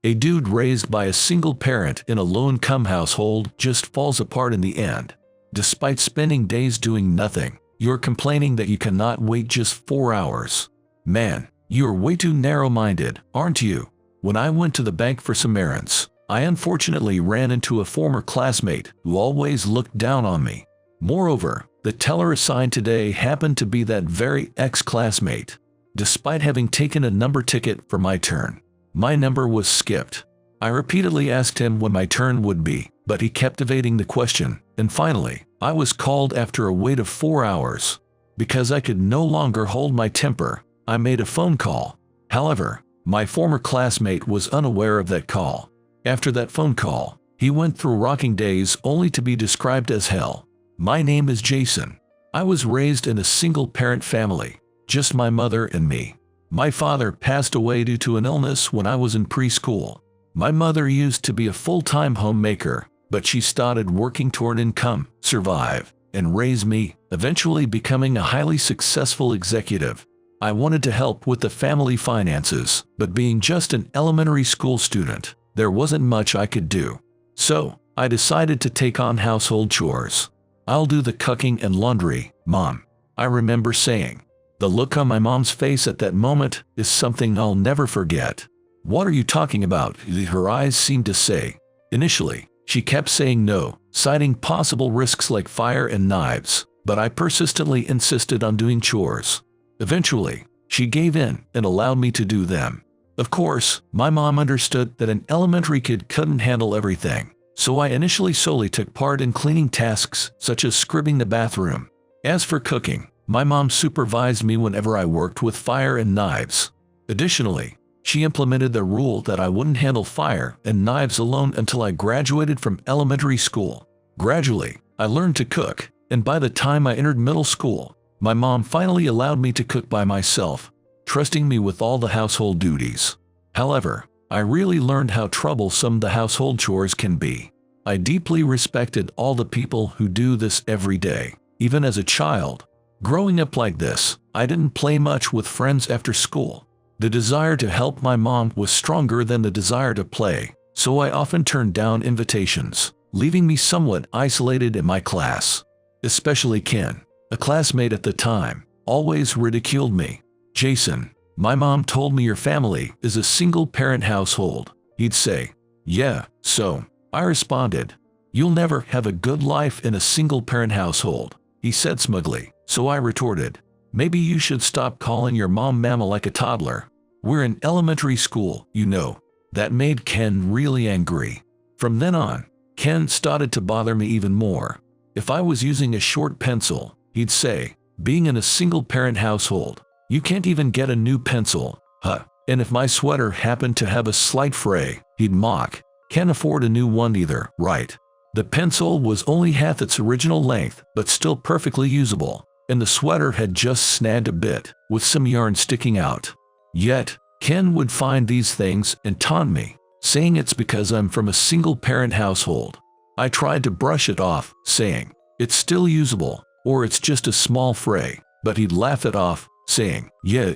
A dude raised by a single parent in a low-income household just falls apart in the end. Despite spending days doing nothing, you're complaining that you cannot wait just 4 hours. Man, you're way too narrow-minded, aren't you? When I went to the bank for some errands, I unfortunately ran into a former classmate who always looked down on me. Moreover, the teller assigned today happened to be that very ex-classmate. Despite having taken a number ticket for my turn, my number was skipped. I repeatedly asked him when my turn would be, but he kept evading the question, and finally, I was called after a wait of 4 hours. Because I could no longer hold my temper, I made a phone call. However, my former classmate was unaware of that call. After that phone call, he went through rocking days only to be described as hell. My name is Jason. I was raised in a single-parent family, just my mother and me. My father passed away due to an illness when I was in preschool. My mother used to be a full-time homemaker, but she started working toward income, survive, and raise me, eventually becoming a highly successful executive. I wanted to help with the family finances, but being just an elementary school student, there wasn't much I could do. So, I decided to take on household chores. "I'll do the cooking and laundry, Mom," I remember saying. The look on my mom's face at that moment is something I'll never forget. "What are you talking about?" her eyes seemed to say. Initially, she kept saying no, citing possible risks like fire and knives, but I persistently insisted on doing chores. Eventually, she gave in and allowed me to do them. Of course, my mom understood that an elementary kid couldn't handle everything, so I initially solely took part in cleaning tasks such as scrubbing the bathroom. As for cooking, my mom supervised me whenever I worked with fire and knives. Additionally, she implemented the rule that I wouldn't handle fire and knives alone until I graduated from elementary school. Gradually, I learned to cook, and by the time I entered middle school, my mom finally allowed me to cook by myself, trusting me with all the household duties. However, I really learned how troublesome the household chores can be. I deeply respected all the people who do this every day, even as a child. Growing up like this, I didn't play much with friends after school. The desire to help my mom was stronger than the desire to play, so I often turned down invitations, leaving me somewhat isolated in my class. Especially Ken, a classmate at the time, always ridiculed me. "Jason, my mom told me your family is a single-parent household," he'd say. "Yeah, so," I responded. "You'll never have a good life in a single-parent household," he said smugly. So I retorted, "Maybe you should stop calling your mom mama like a toddler. We're in elementary school, you know." That made Ken really angry. From then on, Ken started to bother me even more. If I was using a short pencil, he'd say, "Being in a single-parent household, you can't even get a new pencil, huh?" And if my sweater happened to have a slight fray, he'd mock, "Can't afford a new one either, right?" The pencil was only half its original length, but still perfectly usable, and the sweater had just snagged a bit, with some yarn sticking out. Yet, Ken would find these things and taunt me, saying it's because I'm from a single-parent household. I tried to brush it off, saying, "It's still usable," or "It's just a small fray," but he'd laugh it off, saying, yeah,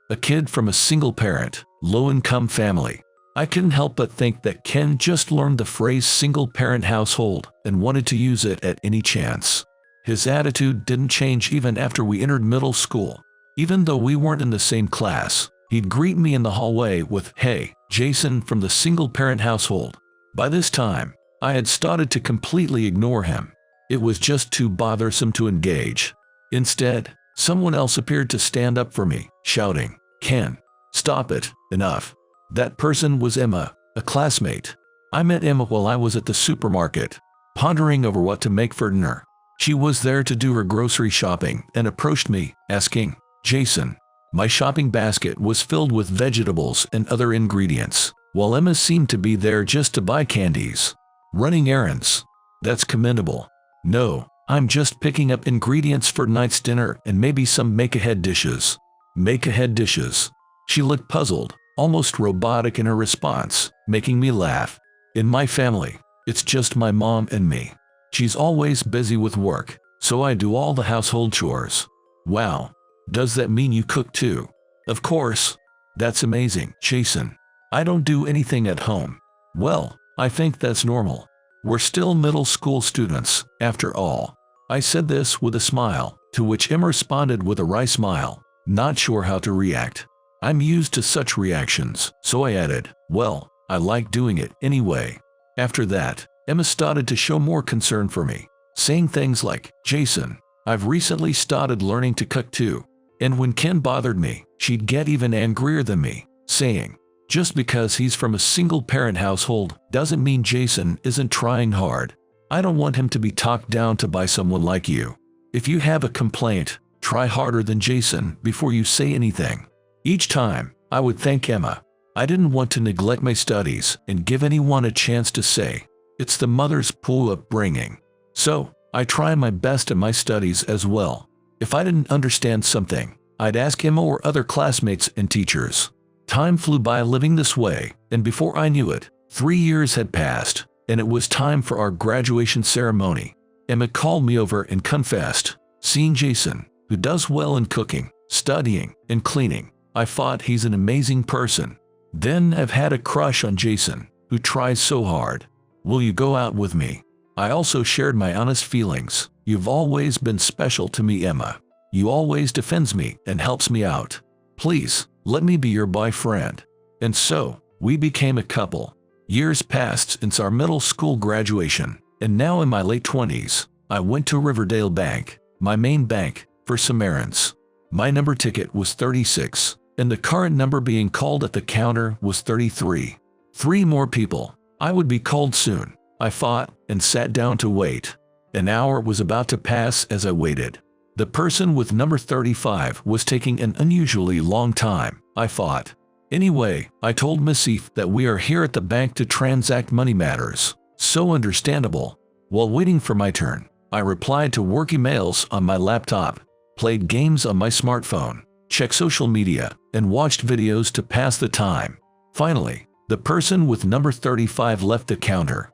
a kid from a single-parent, low-income family." I couldn't help but think that Ken just learned the phrase single-parent household and wanted to use it at any chance. His attitude didn't change even after we entered middle school. Even though we weren't in the same class, he'd greet me in the hallway with, "Hey, Jason from the single-parent household." By this time, I had started to completely ignore him. It was just too bothersome to engage. Instead, someone else appeared to stand up for me, shouting, "Ken, stop it, enough." That person was Emma, a classmate. I met Emma while I was at the supermarket, pondering over what to make for dinner. She was there to do her grocery shopping and approached me, asking, "Jason." My shopping basket was filled with vegetables and other ingredients, while Emma seemed to be there just to buy candies. Running errands. That's commendable. No, I'm just picking up ingredients for tonight's dinner and maybe some make-ahead dishes. Make-ahead dishes. She looked puzzled, almost robotic in her response, making me laugh. In my family, it's just my mom and me. She's always busy with work, so I do all the household chores. Wow. Does that mean you cook too? Of course. That's amazing, Jason. I don't do anything at home. Well, I think that's normal. We're still middle school students, after all. I said this with a smile, to which Emma responded with a wry smile, not sure how to react. I'm used to such reactions, so I added, well, I like doing it anyway. After that, Emma started to show more concern for me, saying things like, Jason, I've recently started learning to cook too. And when Ken bothered me, she'd get even angrier than me, saying, just because he's from a single-parent household doesn't mean Jason isn't trying hard. I don't want him to be talked down to by someone like you. If you have a complaint, try harder than Jason before you say anything. Each time, I would thank Emma. I didn't want to neglect my studies and give anyone a chance to say, it's the mother's poor upbringing. So, I try my best at my studies as well. If I didn't understand something, I'd ask Emma or other classmates and teachers. Time flew by living this way, and before I knew it, 3 years had passed, and it was time for our graduation ceremony. Emma called me over and confessed, seeing Jason, who does well in cooking, studying, and cleaning, I thought he's an amazing person. Then I've had a crush on Jason, who tries so hard. Will you go out with me? I also shared my honest feelings. You've always been special to me, Emma. You always defends me and helps me out. Please, let me be your boyfriend. And so, we became a couple. Years passed since our middle school graduation, and now in my late 20s, I went to Riverdale Bank, my main bank, for some errands. My number ticket was 36, and the current number being called at the counter was 33. 3 more people. I would be called soon, I thought, and sat down to wait. An hour was about to pass as I waited. The person with number 35 was taking an unusually long time, I thought. Anyway, I told Missy that we are here at the bank to transact money matters. So understandable. While waiting for my turn, I replied to work emails on my laptop, played games on my smartphone, checked social media, and watched videos to pass the time. Finally, the person with number 35 left the counter.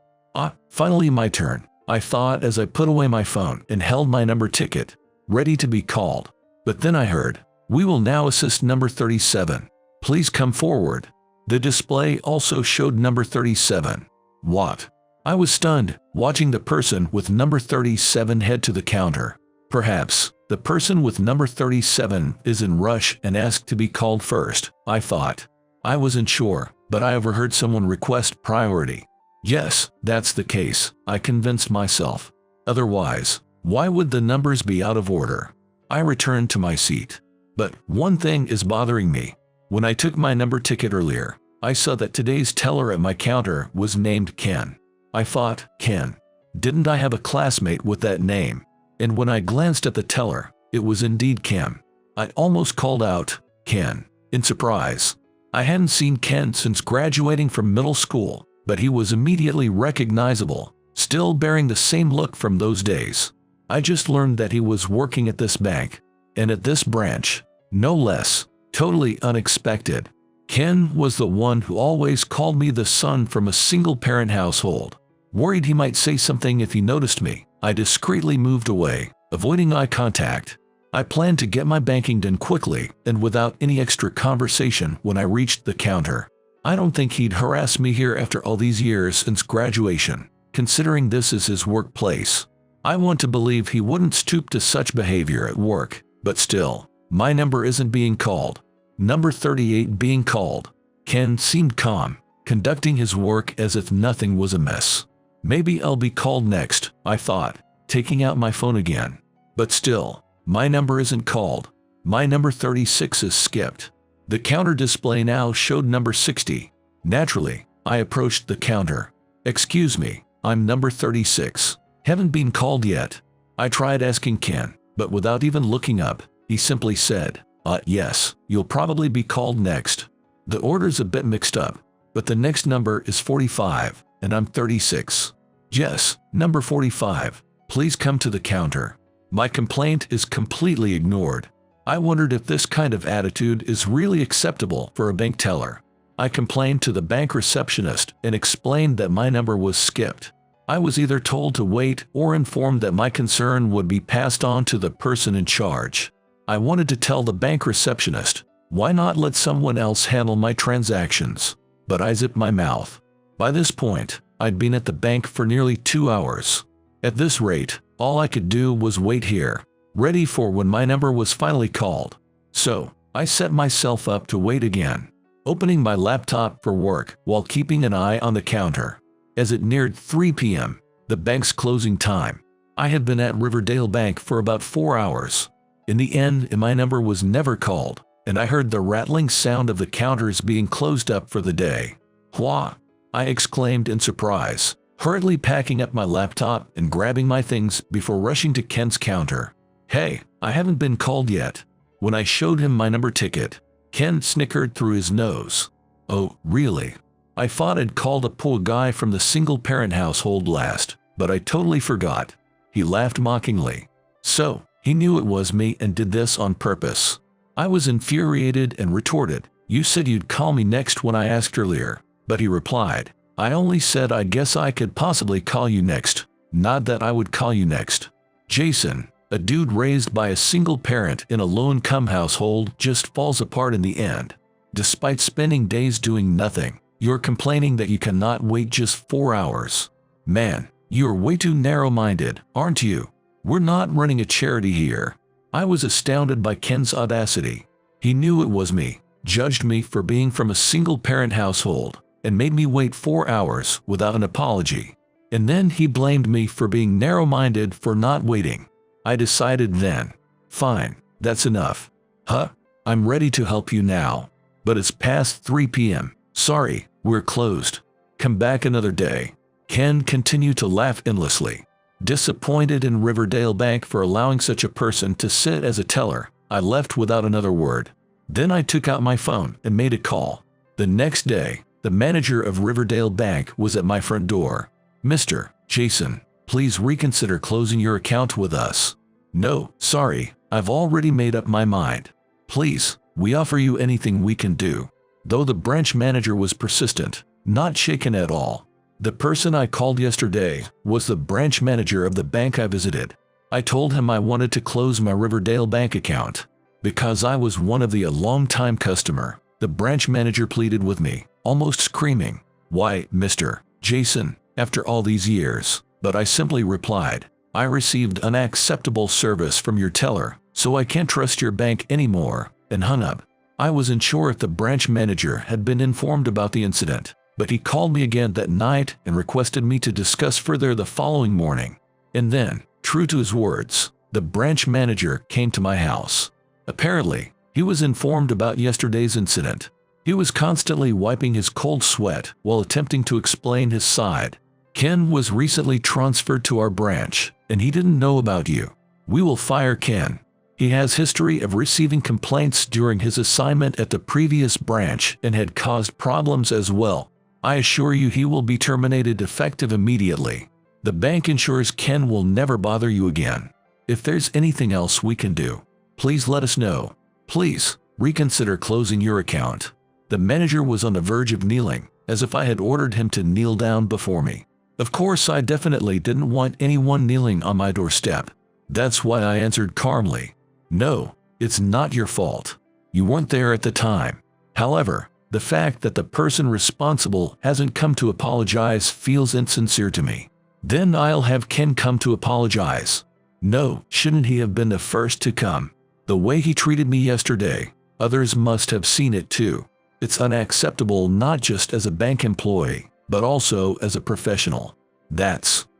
Finally my turn, I thought as I put away my phone and held my number ticket, ready to be called. But then I heard, we will now assist number 37. Please come forward. The display also showed number 37. What? I was stunned, watching the person with number 37 head to the counter. Perhaps, the person with number 37 is in rush and asked to be called first, I thought. I wasn't sure, but I overheard someone request priority. Yes, that's the case, I convinced myself. Otherwise, why would the numbers be out of order? I returned to my seat. But one thing is bothering me. When I took my number ticket earlier, I saw that today's teller at my counter was named Ken. I thought, Ken. Didn't I have a classmate with that name? And when I glanced at the teller, it was indeed Ken. I almost called out, Ken, in surprise. I hadn't seen Ken since graduating from middle school, but he was immediately recognizable, still bearing the same look from those days. I just learned that he was working at this bank, and at this branch, no less, totally unexpected. Ken was the one who always called me the son from a single-parent household. Worried he might say something if he noticed me, I discreetly moved away, avoiding eye contact. I planned to get my banking done quickly and without any extra conversation when I reached the counter. I don't think he'd harass me here after all these years since graduation, considering this is his workplace. I want to believe he wouldn't stoop to such behavior at work, but still, my number isn't being called. Number 38 being called. Ken seemed calm, conducting his work as if nothing was amiss. Maybe I'll be called next, I thought, taking out my phone again. But still, my number isn't called. My number 36 is skipped. The counter display now showed number 60. Naturally, I approached the counter. Excuse me, I'm number 36. Haven't been called yet. I tried asking Ken, but without even looking up, he simply said, yes, you'll probably be called next. The order's a bit mixed up, but the next number is 45, and I'm 36. Yes, number 45, please come to the counter. My complaint is completely ignored. I wondered if this kind of attitude is really acceptable for a bank teller. I complained to the bank receptionist and explained that my number was skipped. I was either told to wait or informed that my concern would be passed on to the person in charge. I wanted to tell the bank receptionist, why not let someone else handle my transactions? but I zipped my mouth. By this point, I'd been at the bank for nearly 2 hours. At this rate, all I could do was wait here, ready for when my number was finally called. So, I set myself up to wait again, opening my laptop for work while keeping an eye on the counter. As it neared 3 p.m., the bank's closing time, I had been at Riverdale Bank for about 4 hours. In the end, my number was never called, and I heard the rattling sound of the counters being closed up for the day. "Wha?" I exclaimed in surprise, hurriedly packing up my laptop and grabbing my things before rushing to Ken's counter. "Hey, I haven't been called yet." When I showed him my number ticket, Ken snickered through his nose. "Oh, really? I thought I'd called a poor guy from the single-parent household last, but I totally forgot." He laughed mockingly. So, he knew it was me and did this on purpose. I was infuriated and retorted, "You said you'd call me next when I asked earlier." But he replied, "I only said I guess I could possibly call you next, not that I would call you next." Jason, a dude raised by a single parent in a low-income household, just falls apart in the end. Despite spending days doing nothing, you're complaining that you cannot wait just 4 hours. Man, you're way too narrow-minded, aren't you? We're not running a charity here. I was astounded by Ken's audacity. He knew it was me, judged me for being from a single-parent household, and made me wait 4 hours without an apology. And then he blamed me for being narrow-minded for not waiting. I decided then, fine, that's enough. "Huh? I'm ready to help you now. But it's past 3 p.m. Sorry, we're closed. Come back another day." Ken continued to laugh endlessly. Disappointed in Riverdale Bank for allowing such a person to sit as a teller, I left without another word. Then I took out my phone and made a call. The next day, the manager of Riverdale Bank was at my front door. "Mr. Jason, please reconsider closing your account with us." "No, sorry, I've already made up my mind. Please, we offer you anything we can do." Though the branch manager was persistent, not shaken at all. The person I called yesterday was the branch manager of the bank I visited. I told him I wanted to close my Riverdale Bank account. Because I was one of the long-time customer, the branch manager pleaded with me, almost screaming, "Why, Mr. Jason, after all these years?" But I simply replied, "I received unacceptable service from your teller, so I can't trust your bank anymore," and hung up. I wasn't sure if the branch manager had been informed about the incident, but he called me again that night and requested me to discuss further the following morning. And then, true to his words, the branch manager came to my house. Apparently, he was informed about yesterday's incident. He was constantly wiping his cold sweat while attempting to explain his side. "Ken was recently transferred to our branch, and he didn't know about you. We will fire Ken. He has history of receiving complaints during his assignment at the previous branch and had caused problems as well. I assure you he will be terminated effective immediately. The bank ensures Ken will never bother you again. If there's anything else we can do, please let us know. Please, reconsider closing your account." The manager was on the verge of kneeling, as if I had ordered him to kneel down before me. Of course, I definitely didn't want anyone kneeling on my doorstep. That's why I answered calmly, "No, it's not your fault. You weren't there at the time. However, the fact that the person responsible hasn't come to apologize feels insincere to me. Then I'll have Ken come to apologize." No, shouldn't he have been the first to come? The way he treated me yesterday, others must have seen it too. It's unacceptable not just as a bank employee, but also as a professional.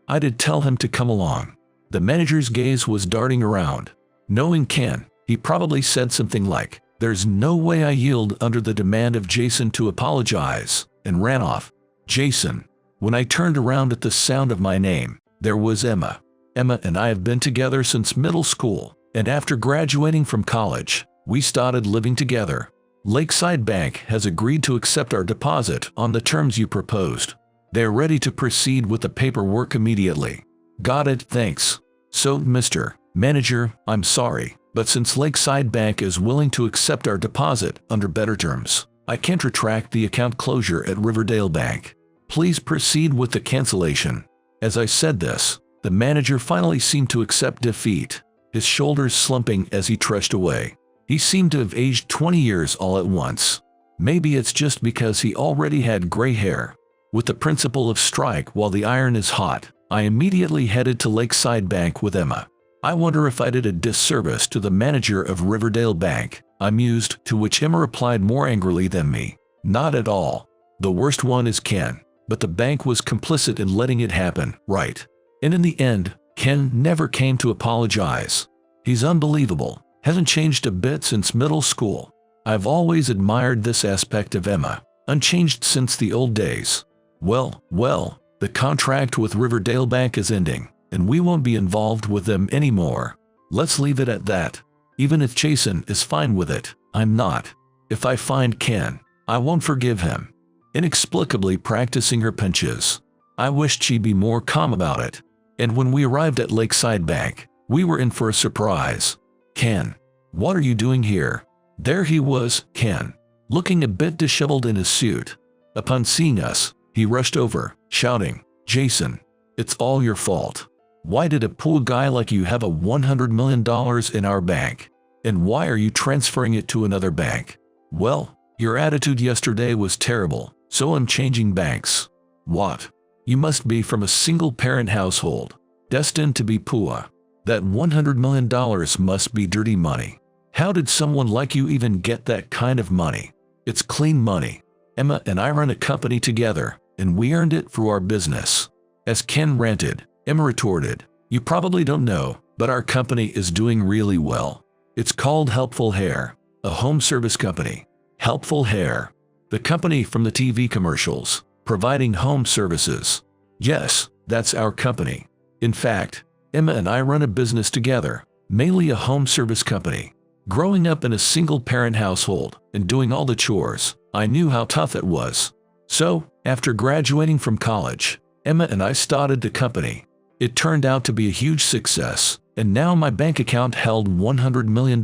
I did tell him to come along. The manager's gaze was darting around. Knowing Ken, he probably said something like, "There's no way I yield under the demand of Jason to apologize," and ran off. Jason. When I turned around at the sound of my name, there was Emma. Emma and I have been together since middle school, and after graduating from college, we started living together. Lakeside Bank has agreed to accept our deposit on the terms you proposed. They're ready to proceed with the paperwork immediately. Got it, thanks. So, Mr. Manager, I'm sorry, but since Lakeside Bank is willing to accept our deposit under better terms, I can't retract the account closure at Riverdale Bank. Please proceed with the cancellation. As I said this, the manager finally seemed to accept defeat, his shoulders slumping as he trudged away. He seemed to have aged 20 years all at once. Maybe it's just because he already had gray hair. With the principle of strike while the iron is hot, I immediately headed to Lakeside Bank with Emma. I wonder if I did a disservice to the manager of Riverdale Bank, I mused, to which Emma replied more angrily than me. Not at all. The worst one is Ken, but the bank was complicit in letting it happen, right? And in the end, Ken never came to apologize. He's unbelievable, hasn't changed a bit since middle school. I've always admired this aspect of Emma, unchanged since the old days. Well, the contract with Riverdale Bank is ending, and we won't be involved with them anymore. Let's leave it at that. Even if Jason is fine with it, I'm not. If I find Ken, I won't forgive him. Inexplicably practicing her pinches. I wished she'd be more calm about it. And when we arrived at Lakeside Bank, we were in for a surprise. Ken, what are you doing here? There he was, Ken, looking a bit disheveled in his suit. Upon seeing us, he rushed over, shouting, Jason, it's all your fault. Why did a poor guy like you have a $100 million in our bank? And why are you transferring it to another bank? Well, your attitude yesterday was terrible, so I'm changing banks. What? You must be from a single-parent household, destined to be poor. That $100 million must be dirty money. How did someone like you even get that kind of money? It's clean money. Emma and I run a company together, and we earned it through our business. As Ken ranted, Emma retorted, you probably don't know, but our company is doing really well. It's called Helpful Hair, a home service company. Helpful Hair, the company from the TV commercials, providing home services. Yes, that's our company. In fact, Emma and I run a business together, mainly a home service company. Growing up in a single-parent household and doing all the chores, I knew how tough it was. So, after graduating from college, Emma and I started the company. It turned out to be a huge success, and now my bank account held $100 million.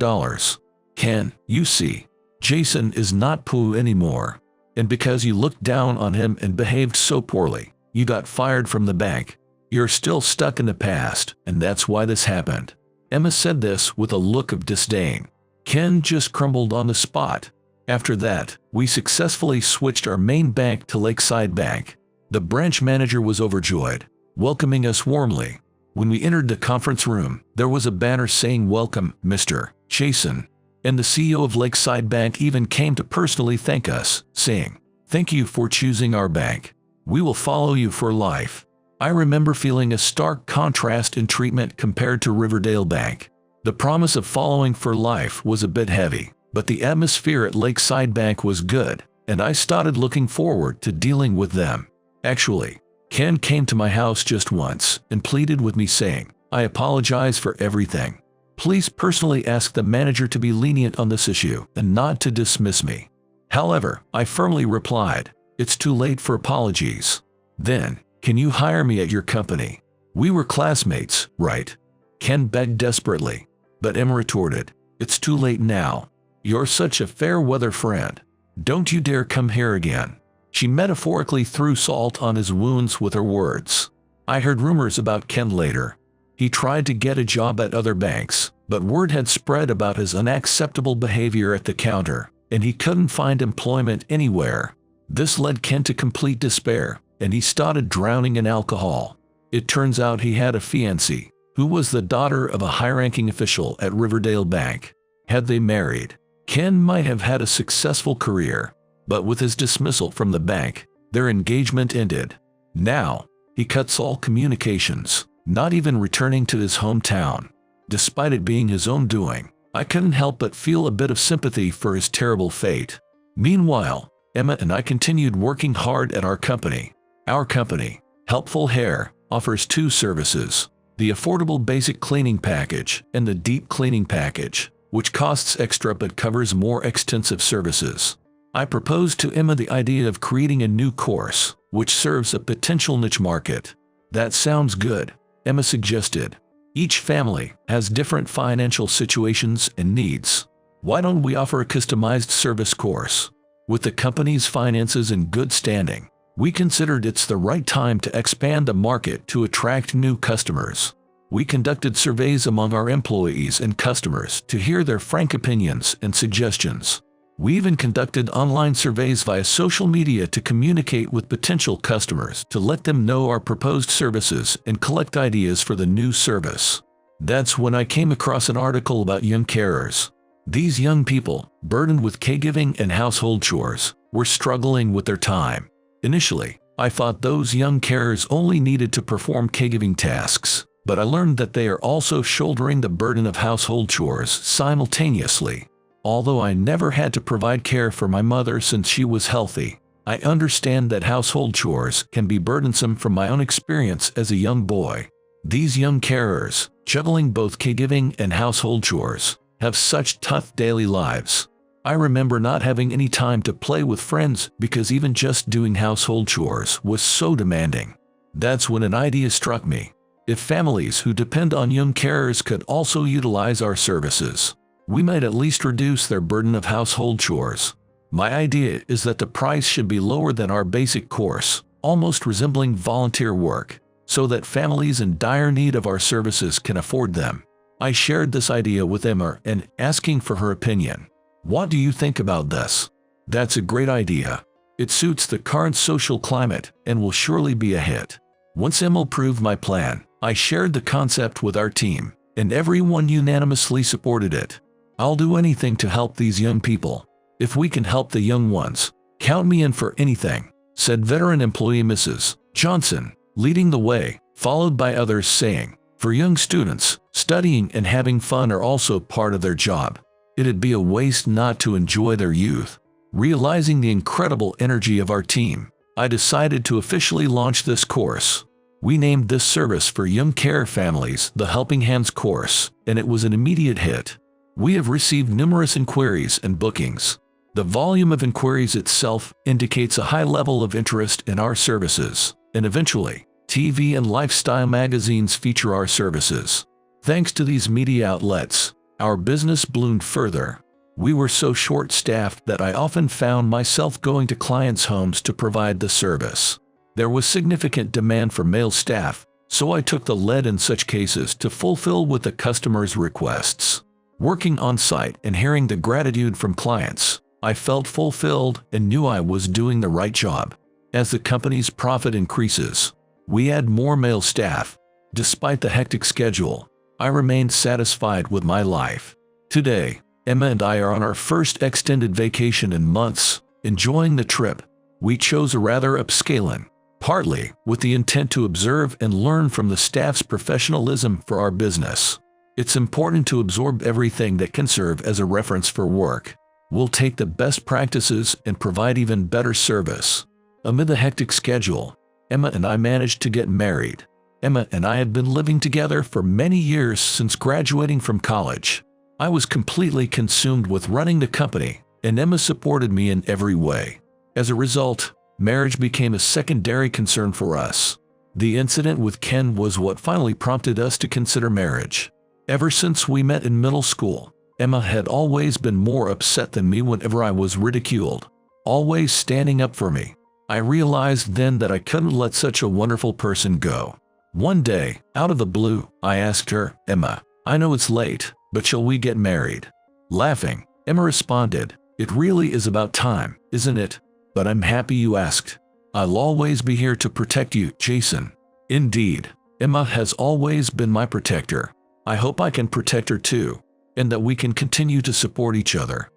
Ken, you see, Jason is not poor anymore. And because you looked down on him and behaved so poorly, you got fired from the bank. You're still stuck in the past, and that's why this happened. Emma said this with a look of disdain. Ken just crumbled on the spot. After that, we successfully switched our main bank to Lakeside Bank. The branch manager was overjoyed, welcoming us warmly. When we entered the conference room, there was a banner saying, "Welcome, Mr. Jason." And the CEO of Lakeside Bank even came to personally thank us, saying, "Thank you for choosing our bank. We will follow you for life." I remember feeling a stark contrast in treatment compared to Riverdale Bank. The promise of following for life was a bit heavy, but the atmosphere at Lakeside Bank was good, and I started looking forward to dealing with them. Actually, Ken came to my house just once and pleaded with me saying, "I apologize for everything. Please personally ask the manager to be lenient on this issue and not to dismiss me." However, I firmly replied, "It's too late for apologies." Then, "Can you hire me at your company? We were classmates, right?" Ken begged desperately. But Emma retorted, "It's too late now. You're such a fair-weather friend. Don't you dare come here again." She metaphorically threw salt on his wounds with her words. I heard rumors about Ken later. He tried to get a job at other banks, but word had spread about his unacceptable behavior at the counter, and he couldn't find employment anywhere. This led Ken to complete despair, and he started drowning in alcohol. It turns out he had a fiancée, who was the daughter of a high-ranking official at Riverdale Bank. Had they married, Ken might have had a successful career, but with his dismissal from the bank, their engagement ended. Now, he cuts all communications, not even returning to his hometown. Despite it being his own doing, I couldn't help but feel a bit of sympathy for his terrible fate. Meanwhile, Emma and I continued working hard at our company. Our company, Helpful Hair, offers two services: the affordable basic cleaning package and the deep cleaning package, which costs extra but covers more extensive services. I proposed to Emma the idea of creating a new course, which serves a potential niche market. "That sounds good," Emma suggested. "Each family has different financial situations and needs. Why don't we offer a customized service course?" With the company's finances in good standing, we considered it's the right time to expand the market to attract new customers. We conducted surveys among our employees and customers to hear their frank opinions and suggestions. We even conducted online surveys via social media to communicate with potential customers to let them know our proposed services and collect ideas for the new service. That's when I came across an article about young carers. These young people, burdened with caregiving and household chores, were struggling with their time. Initially, I thought those young carers only needed to perform caregiving tasks, but I learned that they are also shouldering the burden of household chores simultaneously. Although I never had to provide care for my mother since she was healthy, I understand that household chores can be burdensome from my own experience as a young boy. These young carers, juggling both caregiving and household chores, have such tough daily lives. I remember not having any time to play with friends because even just doing household chores was so demanding. That's when an idea struck me. If families who depend on young carers could also utilize our services, we might at least reduce their burden of household chores. My idea is that the price should be lower than our basic course, almost resembling volunteer work, so that families in dire need of our services can afford them. I shared this idea with Emma and asking for her opinion. What do you think about this? That's a great idea. It suits the current social climate and will surely be a hit. Once Emma approved my plan, I shared the concept with our team, and everyone unanimously supported it. I'll do anything to help these young people. If we can help the young ones, count me in for anything, said veteran employee Mrs. Johnson, leading the way, followed by others saying, for young students, studying and having fun are also part of their job. It'd be a waste not to enjoy their youth. Realizing the incredible energy of our team, I decided to officially launch this course. We named this service for young care families the Helping Hands course, and it was an immediate hit. We have received numerous inquiries and bookings. The volume of inquiries itself indicates a high level of interest in our services, and eventually, TV and lifestyle magazines feature our services. Thanks to these media outlets, our business bloomed further. We were so short-staffed that I often found myself going to clients' homes to provide the service. There was significant demand for male staff, so I took the lead in such cases to fulfill with the customers' requests. Working on-site and hearing the gratitude from clients, I felt fulfilled and knew I was doing the right job. As the company's profit increases, we add more male staff. Despite the hectic schedule, I remained satisfied with my life. Today, Emma and I are on our first extended vacation in months, enjoying the trip. We chose a rather upscaling, partly with the intent to observe and learn from the staff's professionalism for our business. It's important to absorb everything that can serve as a reference for work. We'll take the best practices and provide even better service. Amid the hectic schedule, Emma and I managed to get married. Emma and I had been living together for many years since graduating from college. I was completely consumed with running the company, and Emma supported me in every way. As a result, marriage became a secondary concern for us. The incident with Ken was what finally prompted us to consider marriage. Ever since we met in middle school, Emma had always been more upset than me whenever I was ridiculed, always standing up for me. I realized then that I couldn't let such a wonderful person go. One day, out of the blue, I asked her, Emma, I know it's late, but shall we get married? Laughing, Emma responded, it really is about time, isn't it? But I'm happy you asked. I'll always be here to protect you, Jason. Indeed, Emma has always been my protector. I hope I can protect her too, and that we can continue to support each other.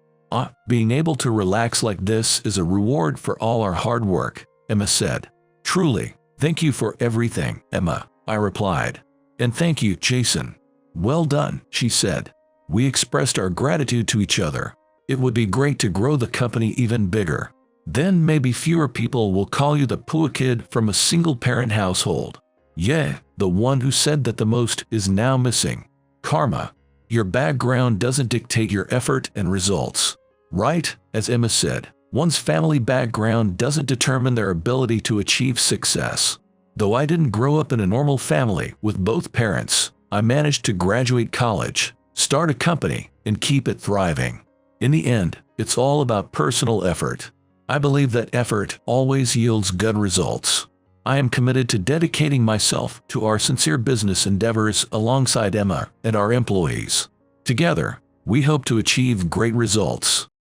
Being able to relax like this is a reward for all our hard work, Emma said. Truly, thank you for everything, Emma, I replied. And thank you, Jason. Well done, she said. We expressed our gratitude to each other. It would be great to grow the company even bigger. Then maybe fewer people will call you the poor kid from a single-parent household. Yeah, the one who said that the most is now missing. Karma. Your background doesn't dictate your effort and results. Right, as Emma said, one's family background doesn't determine their ability to achieve success. Though I didn't grow up in a normal family with both parents, I managed to graduate college, start a company, and keep it thriving. In the end, it's all about personal effort. I believe that effort always yields good results. I am committed to dedicating myself to our sincere business endeavors alongside Emma and our employees. Together, we hope to achieve great results.